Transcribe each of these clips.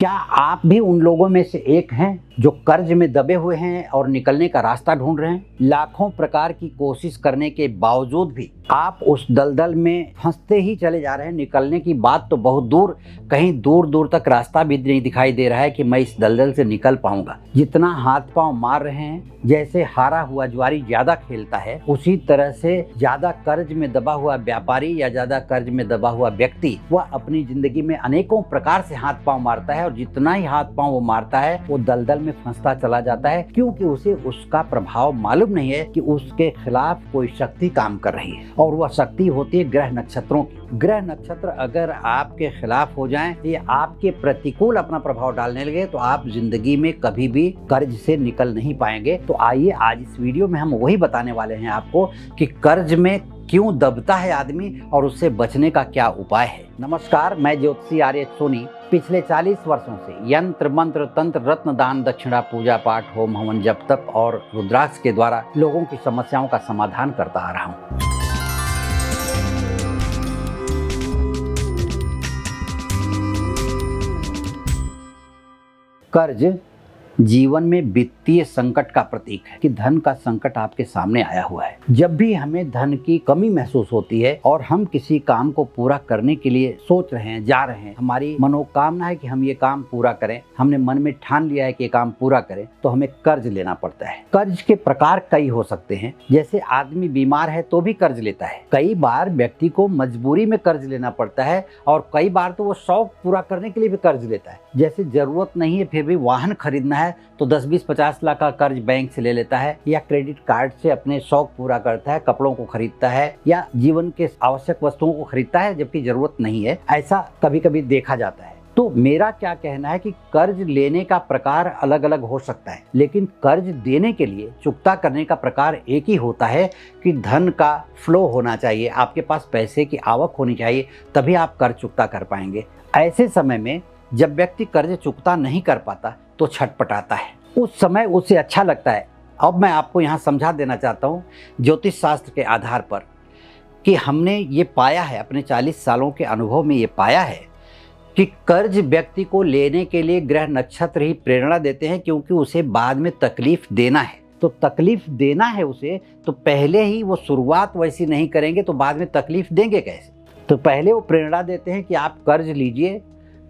क्या आप भी उन लोगों में से एक हैं जो कर्ज में दबे हुए हैं और निकलने का रास्ता ढूंढ रहे हैं? लाखों प्रकार की कोशिश करने के बावजूद भी आप उस दलदल में फंसते ही चले जा रहे हैं। निकलने की बात तो बहुत दूर, कहीं दूर दूर तक रास्ता भी नहीं दिखाई दे रहा है कि मैं इस दलदल से निकल पाऊंगा। जितना हाथ पांव मार रहे हैं, जैसे हारा हुआ जुआरी ज्यादा खेलता है, उसी तरह से ज्यादा कर्ज में दबा हुआ व्यापारी या ज्यादा कर्ज में दबा हुआ व्यक्ति वह अपनी जिंदगी में अनेकों प्रकार से हाथ पांव मारता है, और जितना ही हाथ पांव वो मारता है वो दलदल में फंसता चला जाता है, क्योंकि उसे उसका प्रभाव मालूम नहीं है कि उसके खिलाफ कोई शक्ति काम कर रही है, और वह शक्ति होती है ग्रह नक्षत्रों की। ग्रह नक्षत्र अगर आपके खिलाफ हो जाएं, ये आपके प्रतिकूल अपना प्रभाव डालने लगे, तो आप जिंदगी में कभी भी कर्ज से निकल नहीं पाएंगे। तो आइए आज इस वीडियो में हम वही बताने वाले हैं आपको कि कर्ज में क्यों दबता है आदमी और उससे बचने का क्या उपाय है। नमस्कार, मैं ज्योतिषी आर्य सोनी पिछले 40 वर्षों से यंत्र मंत्र तंत्र रत्न दान दक्षिणा पूजा पाठ होम हवन जप तप और रुद्राक्ष के द्वारा लोगों की समस्याओं का समाधान करता आ रहा हूँ। कर्ज जीवन में वित्तीय संकट का प्रतीक है कि धन का संकट आपके सामने आया हुआ है। जब भी हमें धन की कमी महसूस होती है और हम किसी काम को पूरा करने के लिए सोच रहे हैं, जा रहे हैं, हमारी मनोकामना है कि हम ये काम पूरा करें, हमने मन में ठान लिया है कि ये काम पूरा करें, तो हमें कर्ज लेना पड़ता है। कर्ज के प्रकार कई हो सकते हैं। जैसे आदमी बीमार है तो भी कर्ज लेता है। कई बार व्यक्ति को मजबूरी में कर्ज लेना पड़ता है, और कई बार तो वो शौक पूरा करने के लिए भी कर्ज लेता है। जैसे जरूरत नहीं है फिर भी वाहन खरीदना है तो 10-20-50 लाख का कर्ज बैंक से ले लेता है, या क्रेडिट कार्ड से अपने शौक पूरा करता है, कपड़ों को खरीदता है या जीवन के आवश्यक वस्तुओं को खरीदता है जबकि जरूरत नहीं है। ऐसा कभी कभी देखा जाता है। तो मेरा क्या कहना है कि कर्ज लेने का प्रकार अलग अलग हो सकता है, लेकिन कर्ज देने के लिए चुकता करने का प्रकार एक ही होता है कि धन का फ्लो होना चाहिए, आपके पास पैसे की आवक होनी चाहिए, तभी आप कर्ज चुकता कर पाएंगे। ऐसे समय में जब व्यक्ति कर्ज चुकता नहीं कर पाता तो छटपटाता है, उस समय उसे अच्छा लगता है। अब मैं आपको यहाँ समझा देना चाहता हूँ ज्योतिष शास्त्र के आधार पर कि हमने ये पाया है, अपने 40 सालों के अनुभव में ये पाया है कि कर्ज व्यक्ति को लेने के लिए ग्रह नक्षत्र ही प्रेरणा देते हैं, क्योंकि उसे बाद में तकलीफ देना है। तो तकलीफ देना है उसे, तो पहले ही वो शुरुआत वैसी नहीं करेंगे तो बाद में तकलीफ देंगे कैसे। तो पहले वो प्रेरणा देते हैं कि आप कर्ज लीजिए।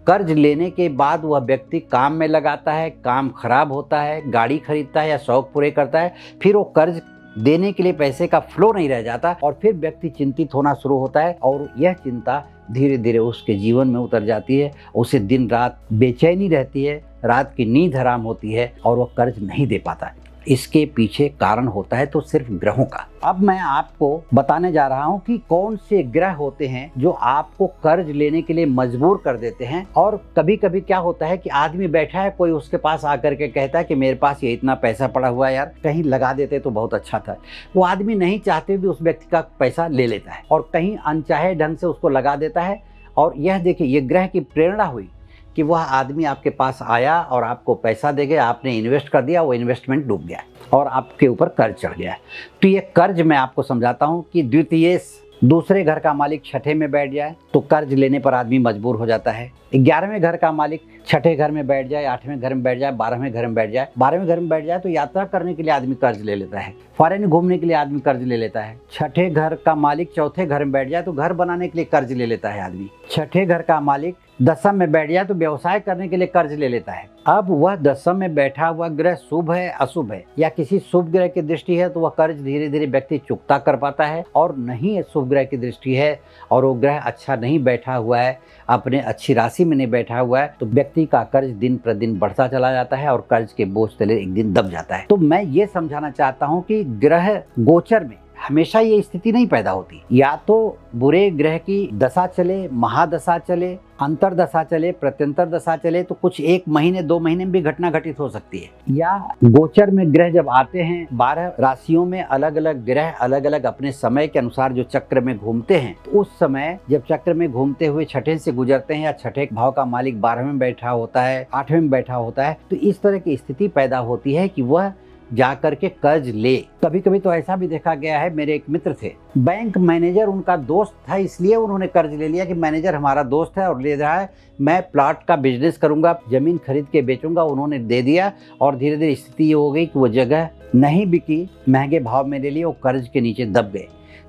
कर्ज लेने के बाद वह व्यक्ति काम में लगाता है, काम खराब होता है, गाड़ी खरीदता है या शौक पूरे करता है, फिर वो कर्ज देने के लिए पैसे का फ्लो नहीं रह जाता, और फिर व्यक्ति चिंतित होना शुरू होता है, और यह चिंता धीरे धीरे उसके जीवन में उतर जाती है। उसे दिन रात बेचैनी रहती है, रात की नींद हराम होती है, और वह कर्ज नहीं दे पाता है। इसके पीछे कारण होता है तो सिर्फ ग्रहों का। अब मैं आपको बताने जा रहा हूं कि कौन से ग्रह होते हैं जो आपको कर्ज लेने के लिए मजबूर कर देते हैं। और कभी कभी क्या होता है कि आदमी बैठा है, कोई उसके पास आकर के कहता है कि मेरे पास ये इतना पैसा पड़ा हुआ है यार, कहीं लगा देते तो बहुत अच्छा था। वो आदमी नहीं चाहते भी उस व्यक्ति का पैसा ले लेता है और कहीं अनचाहे ढंग से उसको लगा देता है। और यह देखिए, ये ग्रह की प्रेरणा हुई कि वह आदमी आपके पास आया और आपको पैसा दे गया, आपने इन्वेस्ट कर दिया, वो इन्वेस्टमेंट डूब गया और आपके ऊपर कर्ज चढ़ गया। तो ये कर्ज मैं आपको समझाता हूँ कि द्वितीय दूसरे घर का मालिक छठे में बैठ जाए तो कर्ज लेने पर आदमी मजबूर हो जाता है। 11वें घर का मालिक छठे घर में बैठ जाए, 8वें घर में बैठ जाए, 12वें घर में बैठ जाए, 12वें घर में बैठ जाए तो यात्रा करने के लिए आदमी कर्ज ले लेता है, फॉरेन घूमने के लिए आदमी कर्ज ले लेता है। छठे घर का मालिक चौथे घर में बैठ जाए तो घर बनाने के लिए कर्ज ले लेता है आदमी। छठे घर का मालिक दशम में बैठ जाए तो व्यवसाय करने के लिए कर्ज ले लेता है। अब वह दशम में बैठा हुआ ग्रह शुभ है अशुभ है, या किसी शुभ ग्रह की दृष्टि है तो वह कर्ज धीरे धीरे व्यक्ति चुकता कर पाता है, और नहीं शुभ ग्रह की दृष्टि है और वो ग्रह अच्छा नहीं बैठा हुआ है, अपने अच्छी राशि में नहीं बैठा हुआ है, तो व्यक्ति का कर्ज दिन प्रतिदिन बढ़ता चला जाता है और कर्ज के बोझ तले एक दिन दब जाता है। तो मैं ये समझाना चाहता हूँ कि ग्रह गोचर में हमेशा ये स्थिति नहीं पैदा होती। या तो बुरे ग्रह की दशा चले, महादशा चले, अंतरदशा चले, प्रत्यंतर दशा चले, तो कुछ 1 महीने 2 महीने में भी घटना घटित हो सकती है। या गोचर में ग्रह जब आते हैं, 12 राशियों में अलग अलग ग्रह अलग अलग अपने समय के अनुसार जो चक्र में घूमते हैं, तो उस समय जब चक्र में घूमते हुए छठे से गुजरते हैं या छठे भाव का मालिक 12वें में बैठा होता है, 8वें में बैठा होता है, तो इस तरह की स्थिति पैदा होती है कि वह जा करके कर्ज ले। कभी कभी तो ऐसा भी देखा गया है, मेरे एक मित्र थे, बैंक मैनेजर उनका दोस्त था, इसलिए उन्होंने कर्ज ले लिया कि मैनेजर हमारा दोस्त है और ले रहा है, मैं प्लॉट का बिजनेस करूंगा, जमीन खरीद के बेचूंगा। उन्होंने दे दिया और धीरे धीरे स्थिति ये हो गई कि वो जगह नहीं बिकी, महंगे भाव में ले ली और कर्ज के नीचे दब गए।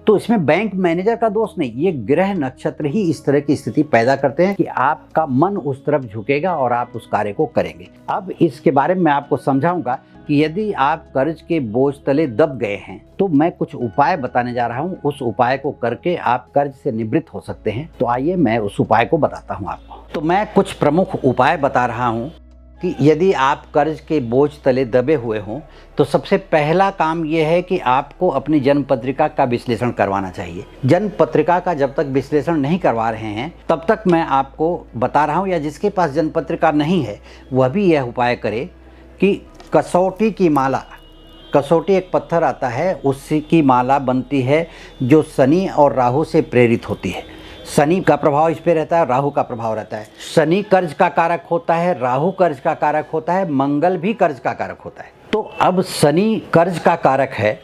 तो इसमें बैंक मैनेजर का दोष नहीं, ये ग्रह नक्षत्र ही इस तरह की स्थिति पैदा करते हैं कि आपका मन उस तरफ झुकेगा और आप उस कार्य को करेंगे। अब इसके बारे में मैं आपको समझाऊंगा कि यदि आप कर्ज के बोझ तले दब गए हैं तो मैं कुछ उपाय बताने जा रहा हूं, उस उपाय को करके आप कर्ज से निवृत्त हो सकते हैं। तो आइए मैं उस उपाय को बताता हूं आपको। तो मैं कुछ प्रमुख उपाय बता रहा हूं कि यदि आप कर्ज के बोझ तले दबे हुए हों तो सबसे पहला काम यह है कि आपको अपनी जन्म पत्रिका का विश्लेषण करवाना चाहिए। जन्म पत्रिका का जब तक विश्लेषण नहीं करवा रहे हैं तब तक मैं आपको बता रहा हूं, या जिसके पास जन्म पत्रिका नहीं है वह भी यह उपाय करे कि कसौटी की माला, कसौटी एक पत्थर आता है, उसकी माला बनती है जो शनि और राहु से प्रेरित होती है। शनि का प्रभाव इस पे रहता है, राहु का प्रभाव रहता है। शनि कर्ज का कारक होता है, राहु कर्ज का कारक होता है, मंगल भी कर्ज का कारक होता है। तो अब शनि कर्ज का कारक है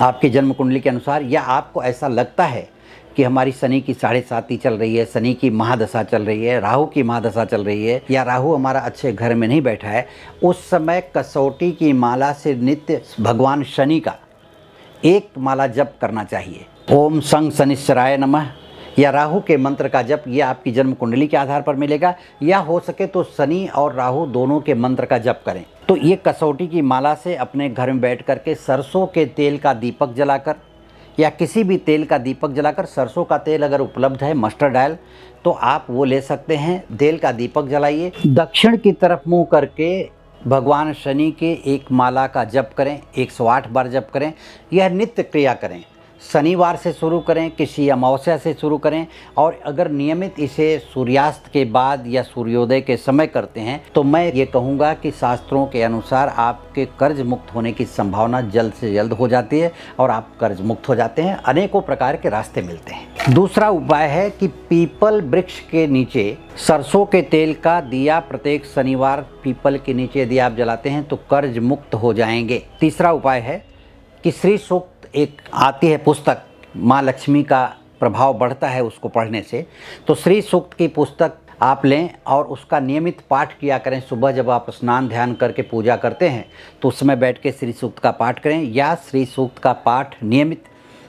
आपकी जन्म कुंडली के अनुसार, या आपको ऐसा लगता है कि हमारी शनि की 7.5 चल रही है, शनि की महादशा चल रही है, राहु की महादशा चल रही है, या राहु हमारा अच्छे घर में नहीं बैठा है, उस समय कसौटी की माला से नित्य भगवान शनि का एक माला जप करना चाहिए। ओम संग शनिश्चराय नमः, या राहु के मंत्र का जप, ये आपकी जन्म कुंडली के आधार पर मिलेगा, या हो सके तो शनि और राहु दोनों के मंत्र का जप करें। तो ये कसौटी की माला से अपने घर में बैठ करके सरसों के तेल का दीपक जलाकर, या किसी भी तेल का दीपक जलाकर, सरसों का तेल अगर उपलब्ध है, मस्टर्ड ऑयल, तो आप वो ले सकते हैं। तेल का दीपक जलाइए, दक्षिण की तरफ मुँह करके भगवान शनि के एक माला का जप करें, 108 बार जप करें। यह नित्य क्रिया करें, शनिवार से शुरू करें, किसी अमावस्या से शुरू करें, और अगर नियमित इसे सूर्यास्त के बाद या सूर्योदय के समय करते हैं तो मैं ये कहूँगा कि शास्त्रों के अनुसार आपके कर्ज मुक्त होने की संभावना जल्द से जल्द हो जाती है और आप कर्ज मुक्त हो जाते हैं। अनेकों प्रकार के रास्ते मिलते हैं। दूसरा उपाय है कि पीपल वृक्ष के नीचे सरसों के तेल का दिया प्रत्येक शनिवार पीपल के नीचे यदि आप जलाते हैं तो कर्ज मुक्त हो जाएंगे। तीसरा उपाय है कि श्री सूक्त एक आती है पुस्तक, माँ लक्ष्मी का प्रभाव बढ़ता है उसको पढ़ने से, तो श्री सूक्त की पुस्तक आप लें और उसका नियमित पाठ किया करें। सुबह जब आप स्नान ध्यान करके पूजा करते हैं तो उस समय बैठ के श्री सूक्त का पाठ करें, या श्री सूक्त का पाठ नियमित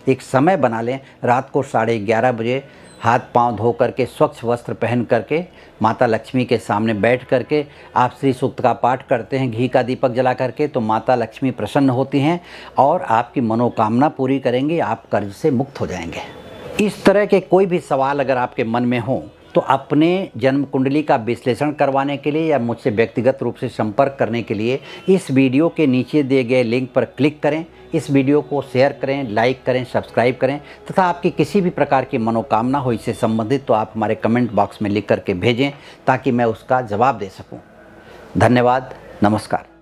एक समय बना लें। रात को 11:30 बजे हाथ पांव धो करके स्वच्छ वस्त्र पहन करके माता लक्ष्मी के सामने बैठ करके आप श्री सूक्त का पाठ करते हैं, घी का दीपक जला करके, तो माता लक्ष्मी प्रसन्न होती हैं और आपकी मनोकामना पूरी करेंगी, आप कर्ज से मुक्त हो जाएंगे। इस तरह के कोई भी सवाल अगर आपके मन में हो तो अपने जन्म कुंडली का विश्लेषण करवाने के लिए या मुझसे व्यक्तिगत रूप से संपर्क करने के लिए इस वीडियो के नीचे दिए गए लिंक पर क्लिक करें। इस वीडियो को शेयर करें, लाइक करें, सब्सक्राइब करें, तथा आपकी किसी भी प्रकार की मनोकामना हो इससे संबंधित तो आप हमारे कमेंट बॉक्स में लिख करके भेजें ताकि मैं उसका जवाब दे सकूं। धन्यवाद, नमस्कार।